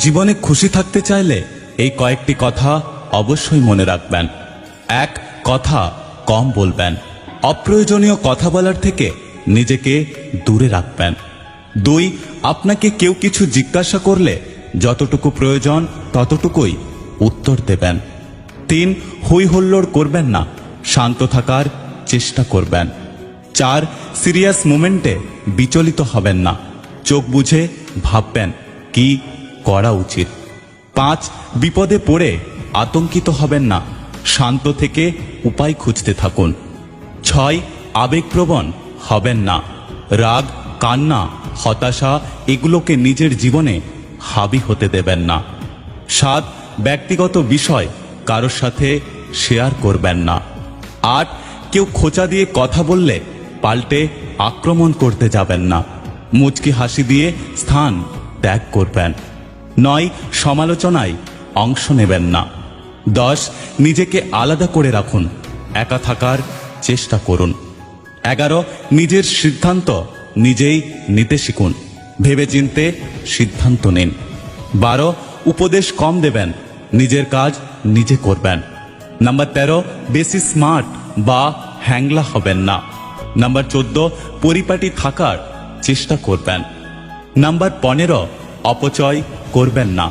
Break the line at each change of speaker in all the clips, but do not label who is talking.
জীবনে খুশি থাকতে চাইলে এই কয়েকটি কথা অবশ্যই মনে রাখবেন। 1. কথা কম বলবেন। অপ্রয়োজনীয় কথা বলার থেকে নিজেকে দূরে রাখবেন। 2. আপনাকে কেউ কিছু জিজ্ঞাসা করলে যতটুকু প্রয়োজন ততটুকুই উত্তর দেবেন। 3. হই হুল্লোড় করবেন না, শান্ত থাকার চেষ্টা করবেন। 4. সিরিয়াস মোমেন্টে বিচলিত হবেন না, চোখ বুঝে ভাববেন কি করা উচিত। 5. বিপদে পড়ে আতঙ্কিত হবেন না, শান্ত থেকে উপায় খুঁজতে থাকুন। 6. আবেগপ্রবণ হবেন না, রাগ, কান্না, হতাশা এগুলোকে নিজের জীবনে হাবি হতে দেবেন না। 7. ব্যক্তিগত বিষয় কারোর সাথে শেয়ার করবেন না। 8. কেউ খোঁচা দিয়ে কথা বললে পাল্টে আক্রমণ করতে যাবেন না, মুচকি হাসি দিয়ে স্থান ত্যাগ করবেন। 9. সমালোচনায় অংশ নেবেন না। 10. নিজেকে আলাদা করে রাখুন, একা থাকার চেষ্টা করুন। 11. নিজের সিদ্ধান্ত নিজেই নিতে শিখুন, ভেবেচিন্তে সিদ্ধান্ত নিন। 12. উপদেশ কম দেবেন, নিজের কাজ নিজে করবেন। নাম্বার 13. বেশি স্মার্ট বা হ্যাংলা হবেন না। নাম্বার 14. পরিপাটি থাকার চেষ্টা করবেন। নাম্বার 15. অপচয় করবেন না,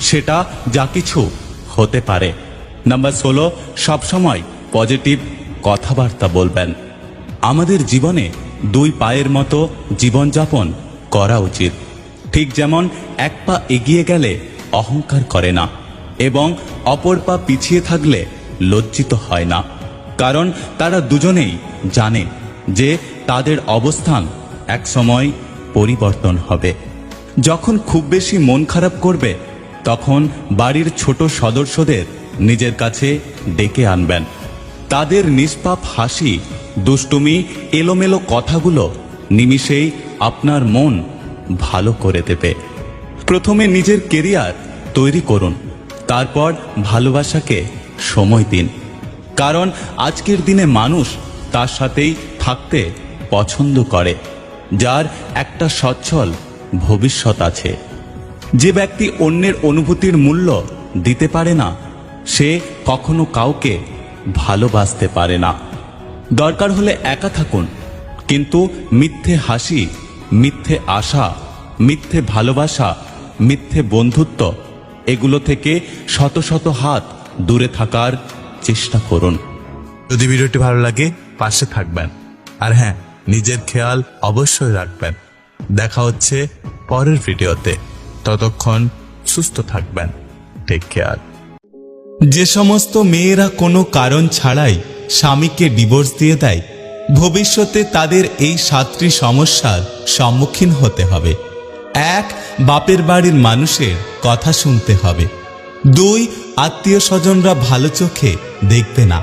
সেটা যা কিছু হতে পারে। নাম্বার 16. সবসময় পজিটিভ কথাবার্তা বলবেন। আমাদের জীবনে 2 পায়ের মতো জীবনযাপন করা উচিত। ঠিক যেমন এক পা এগিয়ে গেলে অহংকার করে না এবং অপর পা পিছিয়ে থাকলে লজ্জিত হয় না, কারণ তারা দুজনেই জানে যে তাদের অবস্থান একসময় পরিবর্তন হবে। যখন খুব বেশি মন খারাপ করবে তখন বাড়ির ছোট সদস্যদের নিজের কাছে ডেকে আনবেন। তাদের নিষ্পাপ হাসি, দুষ্টুমি, এলোমেলো কথাগুলো নিমিষেই আপনার মন ভালো করে দেবে। প্রথমে নিজের কেরিয়ার তৈরি করুন, তারপর ভালোবাসাকে সময় দিন, কারণ আজকের দিনে মানুষ তার সাথেই থাকতে পছন্দ করে যার একটা সচ্ছল ভবিষ্যৎ আছে। যে ব্যক্তি অন্যের অনুভূতির মূল্য দিতে পারে না সে কখনো কাউকে ভালোবাসতে পারে না। দরকার হলে একা থাকুন, কিন্তু মিথ্যে হাসি, মিথ্যে আশা, মিথ্যে ভালোবাসা, মিথ্যে বন্ধুত্ব এগুলো থেকে শত শত হাত দূরে থাকার চেষ্টা করুন।
যদি ভিডিওটি ভালো লাগে পাশে থাকবেন, আর হ্যাঁ, নিজের খেয়াল অবশ্যই রাখবেন। দেখা হচ্ছে পরের ভিডিওতে, ততক্ষণ সুস্থ থাকবেন। Take care.
যে সমস্ত মেয়েরা কোনো কারণ ছাড়াই স্বামীকে ডিভোর্স দিয়ে দেয়, ভবিষ্যতে তাদের এই 7টি সমস্যার সম্মুখীন হতে হবে। 1. বাপের বাড়ির মানুষের কথা শুনতে হবে। 2. আত্মীয় স্বজনরা ভালো চোখে দেখবে না।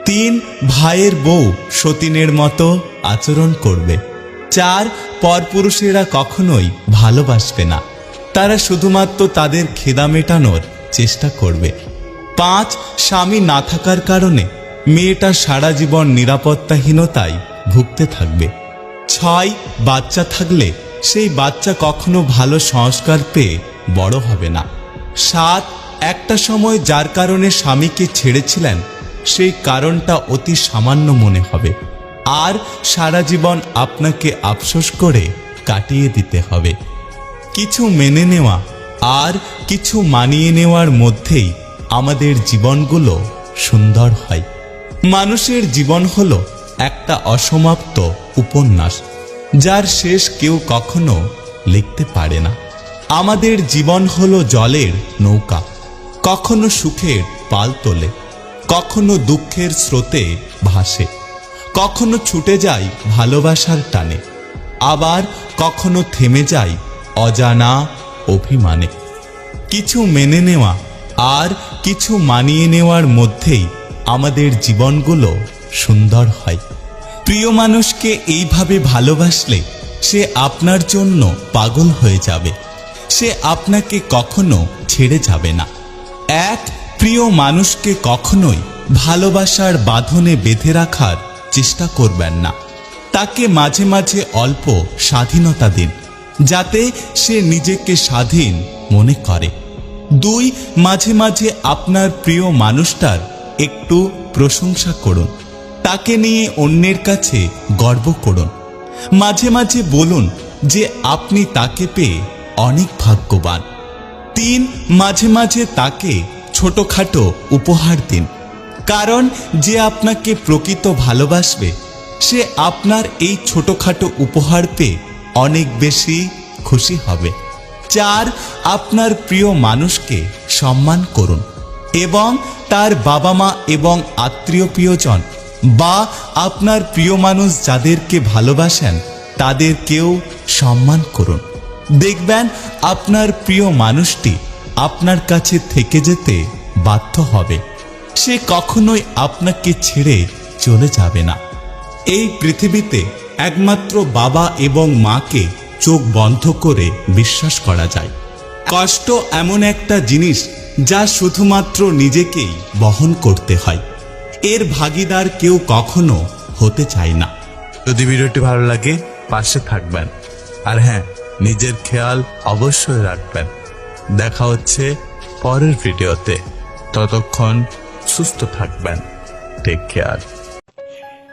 3. ভাইয়ের বউ সতীনের মতো আচরণ করবে। 4. পরপুরুষেরা কখনোই ভালোবাসবে না, তারা শুধুমাত্র তাদের খিদা মেটানোর চেষ্টা করবে। 5. স্বামী না থাকার কারণে মেয়েটা সারা জীবন নিরাপত্তাহীনতায় ভুগতে থাকবে। 6. বাচ্চা থাকলে সেই বাচ্চা কখনো ভালো সংস্কার পেয়ে বড় হবে না। 7. একটা সময় যার কারণে স্বামীকে ছেড়েছিলেন সেই কারণটা অতি সামান্য মনে হবে, আর সারা জীবন আপনাকে আফসোস করে কাটিয়ে দিতে হবে। কিছু মেনে নেওয়া আর কিছু মানিয়ে নেওয়ার মধ্যেই আমাদের জীবনগুলো সুন্দর হয়। মানুষের জীবন হলো একটা অসমাপ্ত উপন্যাস, যার শেষ কেউ কখনো লিখতে পারে না। আমাদের জীবন হলো জলের নৌকা, কখনো সুখের পাল তোলে, কখনো দুঃখের স্রোতে ভাসে, কখনো ছুটে যায় ভালোবাসার টানে, আবার কখনো থেমে যায় অজানা অভিমানে। কিছু মেনে নেওয়া আর কিছু মানিয়ে নেওয়ার মধ্যেই আমাদের জীবনগুলো সুন্দর হয়। প্রিয় মানুষকে এইভাবে ভালোবাসলে সে আপনার জন্য পাগল হয়ে যাবে, সে আপনাকে কখনো ছেড়ে যাবে না। এক প্রিয় মানুষকে কখনোই ভালোবাসার বাঁধনে বেঁধে রাখার চেষ্টা করবেন না, তাকে মাঝে মাঝে অল্প স্বাধীনতা দিন, যাতে সে নিজেকে স্বাধীন মনে করে। 2, মাঝে মাঝে আপনার প্রিয় মানুষটার একটু প্রশংসা করুন, তাকে নিয়ে অন্যের কাছে গর্ব করুন। মাঝে মাঝে বলুন যে আপনি তাকে পেয়ে অনেক ভাগ্যবান। 3, মাঝে মাঝে তাকে ছোটখাটো উপহার দিন, কারণ যে আপনাকে প্রকৃত ভালোবাসবে সে আপনার এই ছোটখাটো উপহার পেয়ে অনেক বেশি খুশি হবে। 4, আপনার প্রিয় মানুষকে সম্মান করুন এবং তার বাবা মা এবং আত্মীয় প্রিয়জন বা আপনার প্রিয় মানুষ যাদেরকে ভালোবাসেন তাদেরকেও সম্মান করুন। দেখবেন আপনার প্রিয় মানুষটি আপনার কাছে থেকে যেতে বাধ্য হবে, সে কখনোই আপনাকে ছেড়ে চলে যাবে না। এই পৃথিবীতে একমাত্র বাবা এবং মাকে চোখ বন্ধ করে বিশ্বাস করা যায়। কষ্ট এমন একটা জিনিস যা শুধুমাত্র নিজেকেই বহন করতে হয়, এর ভাগীদার কেউ কখনো হতে চায় না।
যদি ভিডিওটি ভালো লাগে পাশে থাকবেন, আর হ্যাঁ, নিজের খেয়াল অবশ্যই রাখবেন। দেখা হচ্ছে পরের ভিডিওতে, ততক্ষণ সুস্থ থাকবেন। Take care.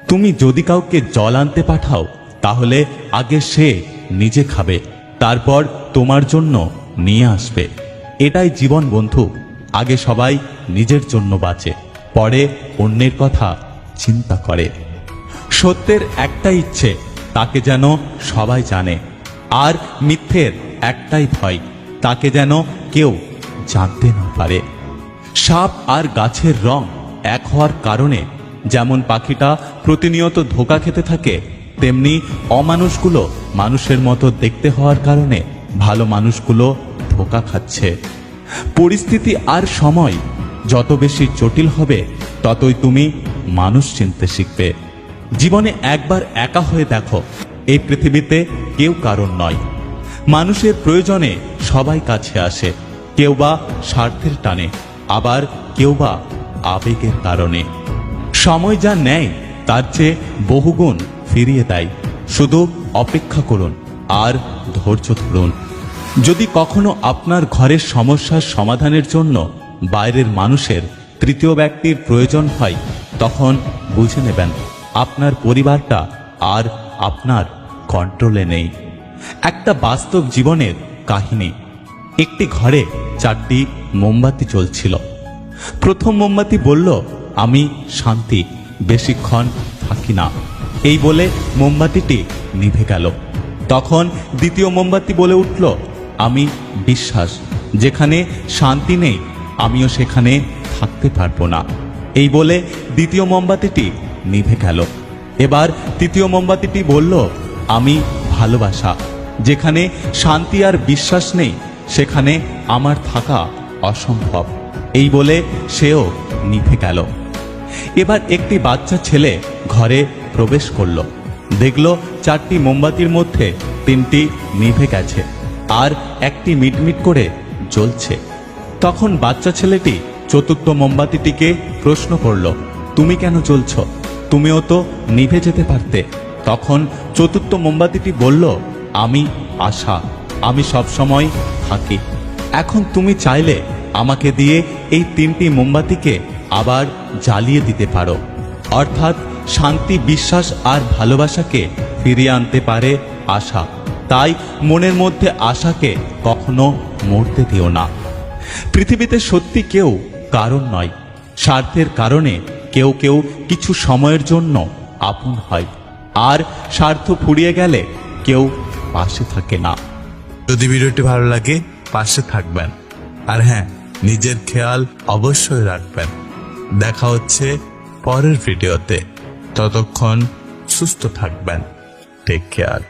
তুমি যদি কাউকে জল আনতে পাঠাও তাহলে আগে সে নিজে খাবে, তারপর তোমার জন্য নিয়ে আসবে। এটাই জীবন বন্ধু। আগে সবাই নিজের জন্য বাঁচে, পরে অন্যের কথা চিন্তা করে। সত্যের একটা ইচ্ছে, তাকে যেন সবাই জানে, আর মিথ্যের একটাই ভয়, তাকে যেন কেউ জানতে না পারে। সাপ আর গাছের রং এক হওয়ার কারণে যেমন পাখিটা প্রতিনিয়ত ধোঁকা খেতে থাকে, তেমনি অমানুষগুলো মানুষের মতো দেখতে হওয়ার কারণে ভালো মানুষগুলো ধোঁকা খাচ্ছে। পরিস্থিতি আর সময় যত বেশি জটিল হবে ততই তুমি মানুষ চিনতে শিখবে। জীবনে একবার একা হয়ে দেখো, এই পৃথিবীতে কেউ কারণ নয়। মানুষের প্রয়োজনে সবাই কাছে আসে, কেউ বা স্বার্থের টানে, আবার কেউ বা আবেগের কারণে। সময় যা নেয় তার চেয়ে বহুগুণ ফিরিয়ে দেয়। শুধু অপেক্ষা করুন আর ধৈর্য ধরুন। যদি কখনো আপনার ঘরের সমস্যার সমাধানের জন্য বাইরের মানুষের তৃতীয় ব্যক্তির প্রয়োজন হয়, তখন বুঝে নেবেন আপনার পরিবারটা আর আপনার কন্ট্রোলে নেই। একটা বাস্তব জীবনের কাহিনী। একটি ঘরে 4টি মোমবাতি জ্বলছিল। প্রথম মোমবাতি বলল, আমি শান্তি, বেশিক্ষণ থাকি না। এই বলে মোমবাতিটি নিভে গেল। তখন দ্বিতীয় মোমবাতি বলে উঠল, আমি বিশ্বাস, যেখানে শান্তি নেই আমিও সেখানে থাকতে পারবো না। এই বলে দ্বিতীয় মোমবাতিটি নিভে গেল। এবার তৃতীয় মোমবাতিটি বলল, আমি ভালোবাসা, যেখানে শান্তি আর বিশ্বাস নেই সেখানে আমার থাকা অসম্ভব। এই বলে সেও নিভে গেল। এবার একটি বাচ্চা ছেলে ঘরে প্রবেশ করল। দেখল 4টি মোমবাতির মধ্যে 3টি নিভে গেছে আর একটি মিটমিট করে জ্বলছে। তখন বাচ্চা ছেলেটি চতুর্থ মোমবাতিটিকে প্রশ্ন করল, তুমি কেন জ্বলছ? তুমিও তো নিভে যেতে পারতে। তখন চতুর্থ মোমবাতিটি বলল, আমি আশা, আমি সবসময় থাকি। এখন তুমি চাইলে আমাকে দিয়ে এই 3টি মোমবাতিকে আবার জ্বালিয়ে দিতে পারো। অর্থাৎ শান্তি, বিশ্বাস আর ভালোবাসাকে ফিরিয়ে আনতে পারে আশা। তাই মনের মধ্যে আশাকে কখনো মরতে দিও না। পৃথিবীতে সত্যি কেউ কারণ নয়, স্বার্থের কারণে কেউ কেউ কিছু সময়ের জন্য আপন হয়, আর স্বার্থ ফুরিয়ে গেলে কেউ পাশে থাকে না।
যদি ভিডিওটি ভালো লাগে পাশে থাকবেন, আর হ্যাঁ, নিজের খেয়াল অবশ্যই রাখবেন। দেখা হচ্ছে পরের ভিডিওতে, ততক্ষণ সুস্থ থাকবেন। Take care.